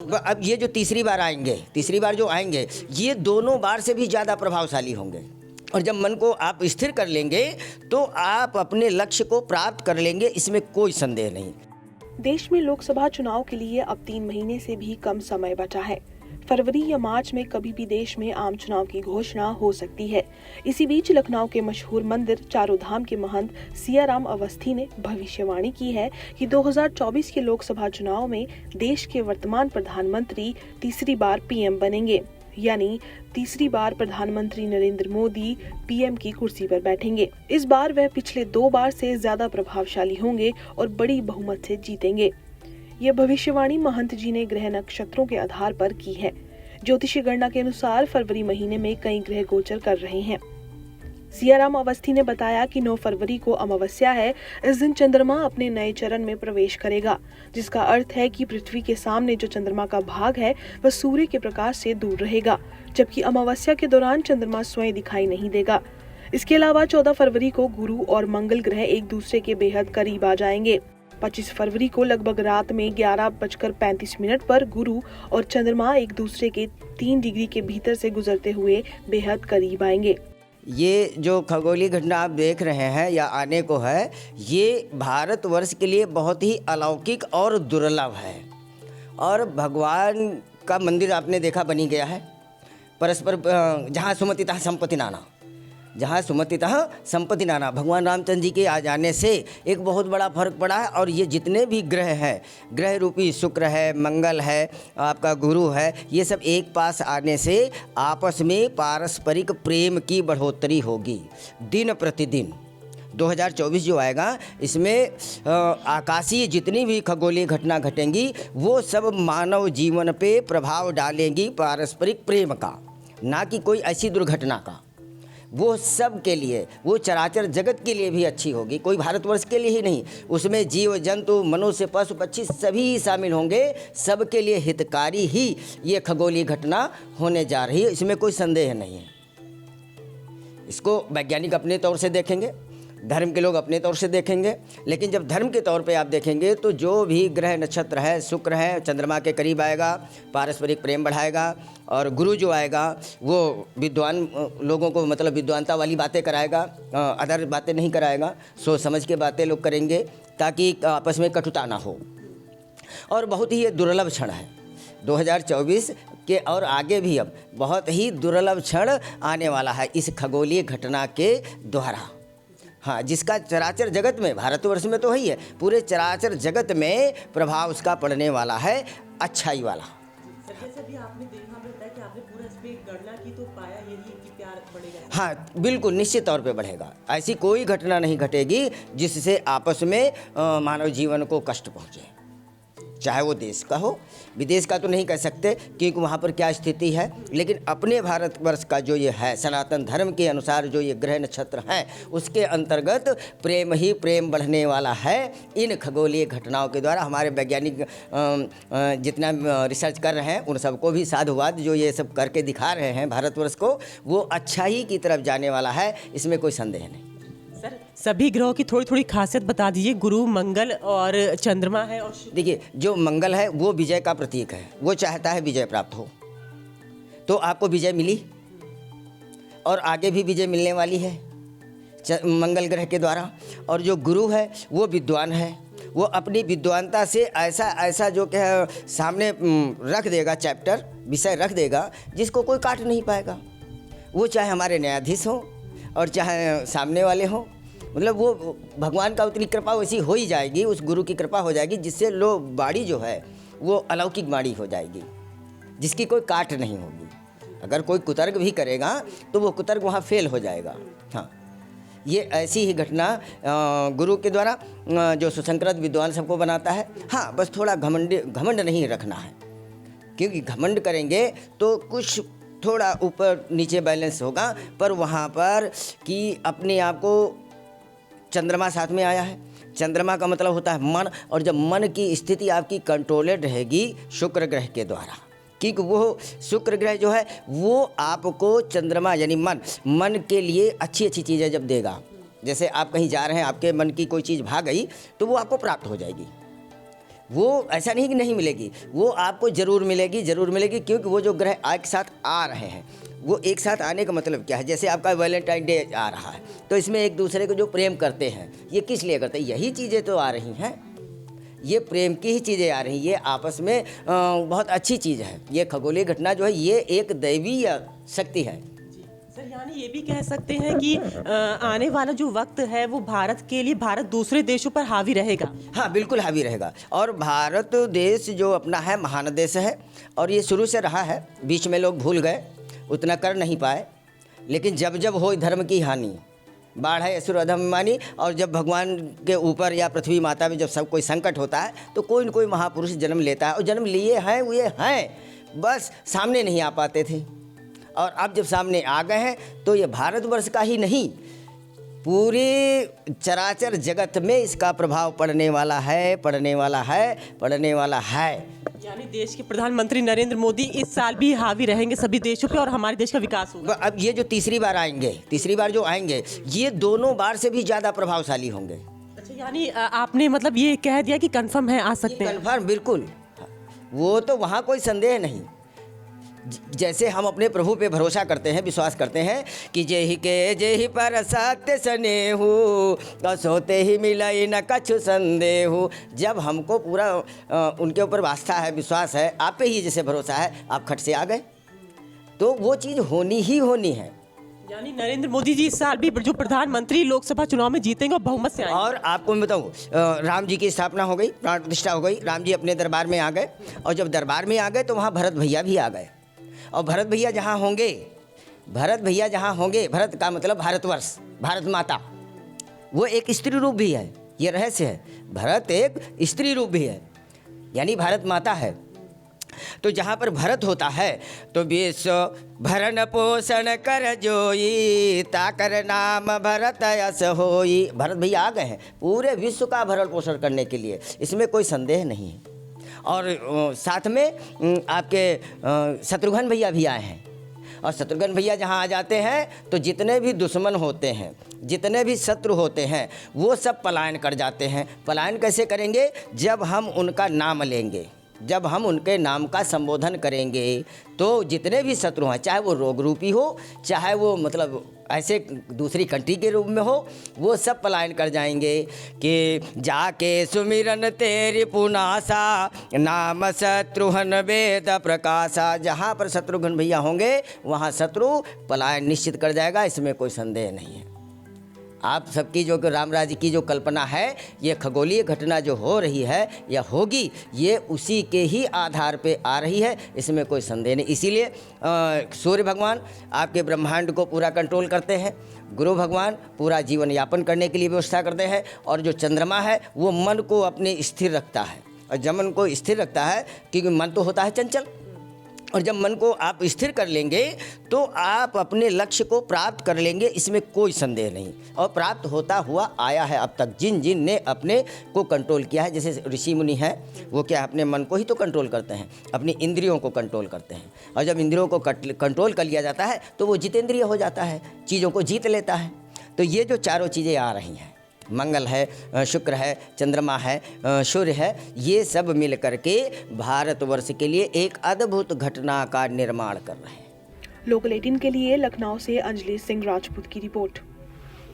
अब ये जो तीसरी बार जो आएंगे, ये दोनों बार से भी ज़्यादा प्रभावशाली होंगे। और जब मन को आप स्थिर कर लेंगे तो आप अपने लक्ष्य को प्राप्त कर लेंगे, इसमें कोई संदेह नहीं। देश में लोकसभा चुनाव के लिए अब 3 महीने से भी कम समय बचा है। फरवरी या मार्च में कभी भी देश में आम चुनाव की घोषणा हो सकती है। इसी बीच लखनऊ के मशहूर मंदिर चारों धाम के महंत सियाराम अवस्थी ने भविष्यवाणी की है कि 2024 के लोकसभा चुनाव में देश के वर्तमान प्रधानमंत्री तीसरी बार पीएम बनेंगे, यानी तीसरी बार प्रधानमंत्री नरेंद्र मोदी पीएम की कुर्सी पर बैठेंगे। इस बार वह पिछले 2 बार से ज्यादा प्रभावशाली होंगे और बड़ी बहुमत से जीतेंगे। यह भविष्यवाणी महंत जी ने ग्रह नक्षत्रों के आधार पर की है। ज्योतिषी गणना के अनुसार फरवरी महीने में कई ग्रह गोचर कर रहे हैं। सियाराम अवस्थी ने बताया कि 9 फरवरी को अमावस्या है। इस दिन चंद्रमा अपने नए चरण में प्रवेश करेगा, जिसका अर्थ है कि पृथ्वी के सामने जो चंद्रमा का भाग है वह सूर्य के प्रकाश से दूर रहेगा, जबकि अमावस्या के दौरान चंद्रमा स्वयं दिखाई नहीं देगा। इसके अलावा 14 फरवरी को गुरु और मंगल ग्रह एक दूसरे के बेहद करीब आ जाएंगे। 25 फरवरी को लगभग रात में 11:35 पर गुरु और चंद्रमा एक दूसरे के 3 डिग्री के भीतर से गुजरते हुए बेहद करीब आएंगे। ये जो खगोलीय घटना आप देख रहे हैं या आने को है, ये भारतवर्ष के लिए बहुत ही अलौकिक और दुर्लभ है। और भगवान का मंदिर आपने देखा बनी गया है। परस्पर जहाँ सुमति तहाँ संपत्ति नाना, जहाँ सुमति तहाँ संपत्ति नाना। भगवान रामचंद्र जी के आ जाने से एक बहुत बड़ा फर्क पड़ा है। और ये जितने भी ग्रह हैं, ग्रह रूपी शुक्र है, मंगल है, आपका गुरु है, ये सब एक पास आने से आपस में पारस्परिक प्रेम की बढ़ोतरी होगी दिन प्रतिदिन। 2024 जो आएगा, इसमें आकाशीय जितनी भी खगोलीय घटना घटेंगी वो सब मानव जीवन पे प्रभाव डालेंगी पारस्परिक प्रेम का, ना कि कोई ऐसी दुर्घटना का। वो सब के लिए, वो चराचर जगत के लिए भी अच्छी होगी, कोई भारतवर्ष के लिए ही नहीं। उसमें जीव जंतु, मनुष्य, पशु पक्षी सभी शामिल होंगे। सबके लिए हितकारी ही ये खगोलीय घटना होने जा रही है, इसमें कोई संदेह नहीं है। इसको वैज्ञानिक अपने तौर से देखेंगे, धर्म के लोग अपने तौर से देखेंगे। लेकिन जब धर्म के तौर पे आप देखेंगे तो जो भी ग्रह नक्षत्र है, शुक्र है, चंद्रमा के करीब आएगा, पारस्परिक प्रेम बढ़ाएगा। और गुरु जो आएगा वो विद्वान लोगों को, मतलब विद्वानता वाली बातें कराएगा, अदर बातें नहीं कराएगा। सोच समझ के बातें लोग करेंगे ताकि आपस में कटुता ना हो। और बहुत ही ये दुर्लभ क्षण है 2024 के, और आगे भी अब बहुत ही दुर्लभ क्षण आने वाला है इस खगोलीय घटना के द्वारा। हाँ, जिसका चराचर जगत में, भारतवर्ष में तो ही है, पूरे चराचर जगत में प्रभाव उसका पड़ने वाला है, अच्छाई वाला। जैसे भी आपने देखा बताया कि आपने पूरा इसमें गणना की तो पाया यही कि प्यार बढ़ेगा। हाँ, बिल्कुल निश्चित तौर पे बढ़ेगा। ऐसी कोई घटना नहीं घटेगी जिससे आपस में मानव जीवन को कष्ट पहुँचे, चाहे वो देश का हो, विदेश का तो नहीं कह सकते क्योंकि वहाँ पर क्या स्थिति है। लेकिन अपने भारतवर्ष का जो ये है, सनातन धर्म के अनुसार जो ये ग्रह नक्षत्र हैं, उसके अंतर्गत प्रेम ही प्रेम बढ़ने वाला है इन खगोलीय घटनाओं के द्वारा। हमारे वैज्ञानिक जितना रिसर्च कर रहे हैं उन सबको भी साधुवाद, जो ये सब करके दिखा रहे हैं भारतवर्ष को, वो अच्छाई की तरफ जाने वाला है, इसमें कोई संदेह नहीं। सर, सभी ग्रहों की थोड़ी थोड़ी खासियत बता दीजिए। गुरु, मंगल और चंद्रमा है। और देखिए, जो मंगल है वो विजय का प्रतीक है, वो चाहता है विजय प्राप्त हो, तो आपको विजय मिली और आगे भी विजय मिलने वाली है मंगल ग्रह के द्वारा। और जो गुरु है वो विद्वान है, वो अपनी विद्वानता से ऐसा ऐसा जो क्या सामने रख देगा, चैप्टर विषय रख देगा जिसको कोई काट नहीं पाएगा। वो चाहे हमारे न्यायाधीश हों और चाहे सामने वाले हों, मतलब वो भगवान का उतनी कृपा वैसी हो ही जाएगी, उस गुरु की कृपा हो जाएगी जिससे वाणी जो है वो अलौकिक वाणी हो जाएगी, जिसकी कोई काट नहीं होगी। अगर कोई कुतर्क भी करेगा तो वो कुतर्क वहाँ फेल हो जाएगा। हाँ, ये ऐसी ही घटना गुरु के द्वारा जो सुसंस्कृत विद्वान सबको बनाता है। हाँ, बस थोड़ा घमंड नहीं रखना है, क्योंकि घमंड करेंगे तो कुछ थोड़ा ऊपर नीचे बैलेंस होगा। पर वहाँ पर कि अपने आप को चंद्रमा साथ में आया है, चंद्रमा का मतलब होता है मन, और जब मन की स्थिति आपकी कंट्रोलेड रहेगी शुक्र ग्रह के द्वारा, क्योंकि वो शुक्र ग्रह जो है वो आपको चंद्रमा यानी मन के लिए अच्छी अच्छी चीज़ें जब देगा। जैसे आप कहीं जा रहे हैं, आपके मन की कोई चीज़ भाग गई तो वो आपको प्राप्त हो जाएगी। वो ऐसा नहीं कि नहीं मिलेगी, वो आपको ज़रूर मिलेगी, ज़रूर मिलेगी, क्योंकि वो जो ग्रह एक साथ आ रहे हैं, वो एक साथ आने का मतलब क्या है? जैसे आपका वैलेंटाइन डे आ रहा है, तो इसमें एक दूसरे को जो प्रेम करते हैं, ये किस लिए करते हैं? यही चीज़ें तो आ रही हैं, ये प्रेम की ही चीज़ें आ रही हैं, ये आपस में बहुत अच्छी चीज़ है। ये खगोलीय घटना जो है, ये एक दैवीय शक्ति है। सर, यानी ये भी कह सकते हैं कि आने वाला जो वक्त है वो भारत के लिए, भारत दूसरे देशों पर हावी रहेगा। हाँ, बिल्कुल हावी रहेगा। और भारत देश जो अपना है, महान देश है, और ये शुरू से रहा है। बीच में लोग भूल गए, उतना कर नहीं पाए, लेकिन जब जब हो धर्म की हानि, बाढ़ है असुर अधर्मानी, और जब भगवान के ऊपर या पृथ्वी माता में जब सब कोई संकट होता है, तो कोई न कोई महापुरुष जन्म लेता है, और जन्म लिए हैं, वो ये हैं, बस सामने नहीं आ पाते थे। और अब जब सामने आ गए हैं, तो ये भारतवर्ष का ही नहीं, पूरे चराचर जगत में इसका प्रभाव पड़ने वाला है, पड़ने वाला है, पड़ने वाला है। यानी देश के प्रधानमंत्री नरेंद्र मोदी इस साल भी हावी रहेंगे सभी देशों पे और हमारे देश का विकास होगा। अब ये जो तीसरी बार आएंगे, तीसरी बार जो आएंगे, ये दोनों बार से भी ज़्यादा प्रभावशाली होंगे। अच्छा, यानी आपने मतलब ये कह दिया कि कंफर्म है, आ सकते हैं? कन्फर्म, बिल्कुल, वो तो वहाँ कोई संदेह नहीं। जैसे हम अपने प्रभु पे भरोसा करते हैं, विश्वास करते हैं कि जेहि के जेहि पर सत्य स्नेहु, सोते ही मिलई न कछु संदेहु। जब हमको पूरा उनके ऊपर आस्था है, विश्वास है, आप पे ही जैसे भरोसा है, आप खट से आ गए, तो वो चीज़ होनी ही होनी है। यानी नरेंद्र मोदी जी इस साल भी जो प्रधानमंत्री लोकसभा चुनाव में जीतेंगे और बहुमत से आएंगे। और आपको मैं बताऊँ, राम जी की स्थापना हो गई, प्राण प्रतिष्ठा हो गई, राम जी अपने दरबार में आ गए, और जब दरबार में आ गए तो वहाँ भरत भैया भी आ गए। और भरत भैया जहाँ होंगे, भरत भैया जहाँ होंगे, भरत का मतलब भारतवर्ष, भारत माता, वो एक स्त्री रूप भी है, ये रहस्य है। भरत एक स्त्री रूप भी है, यानी भारत माता है। तो जहाँ पर भरत होता है, तो विश्व भरण पोषण कर जोई, ताकर नाम भरत यस होई। भरत भैया आ गए हैं पूरे विश्व का भरण पोषण करने के लिए, इसमें कोई संदेह नहीं है। और साथ में आपके शत्रुघ्न भैया भी आए हैं, और शत्रुघ्न भैया जहाँ आ जाते हैं, तो जितने भी दुश्मन होते हैं, जितने भी शत्रु होते हैं, वो सब पलायन कर जाते हैं। पलायन कैसे करेंगे? जब हम उनका नाम लेंगे, जब हम उनके नाम का संबोधन करेंगे, तो जितने भी शत्रु हैं, चाहे वो रोग रूपी हो, चाहे वो मतलब ऐसे दूसरी कंट्री के रूप में हो, वो सब पलायन कर जाएंगे। कि जाके सुमिरन तेरी पुनासा, नाम शत्रुघ्न वेद प्रकाशा। जहाँ पर शत्रुघ्न भैया होंगे, वहाँ शत्रु पलायन निश्चित कर जाएगा, इसमें कोई संदेह नहीं है। आप सबकी जो राम राज्य की जो कल्पना है, ये खगोलीय घटना जो हो रही है या होगी, ये उसी के ही आधार पे आ रही है, इसमें कोई संदेह नहीं। इसीलिए सूर्य भगवान आपके ब्रह्मांड को पूरा कंट्रोल करते हैं, गुरु भगवान पूरा जीवन यापन करने के लिए व्यवस्था करते हैं, और जो चंद्रमा है वो मन को अपने स्थिर रखता है। और जब मन को स्थिर रखता है, क्योंकि मन तो होता है चंचल, और जब मन को आप स्थिर कर लेंगे, तो आप अपने लक्ष्य को प्राप्त कर लेंगे, इसमें कोई संदेह नहीं। और प्राप्त होता हुआ आया है अब तक। जिन जिन ने अपने को कंट्रोल किया है, जैसे ऋषि मुनि हैं, वो क्या अपने मन को ही तो कंट्रोल करते हैं, अपनी इंद्रियों को कंट्रोल करते हैं। और जब इंद्रियों को कंट्रोल कर लिया जाता है, तो वो जितेंद्रिय हो जाता है, चीज़ों को जीत लेता है। तो ये जो चारों चीज़ें आ रही हैं, मंगल है, शुक्र है, चंद्रमा है, सूर्य है, ये सब मिल करके भारतवर्ष के लिए एक अद्भुत घटना का निर्माण कर रहे हैं। लोकल 18 के लिए लखनऊ से अंजलि सिंह राजपूत की रिपोर्ट।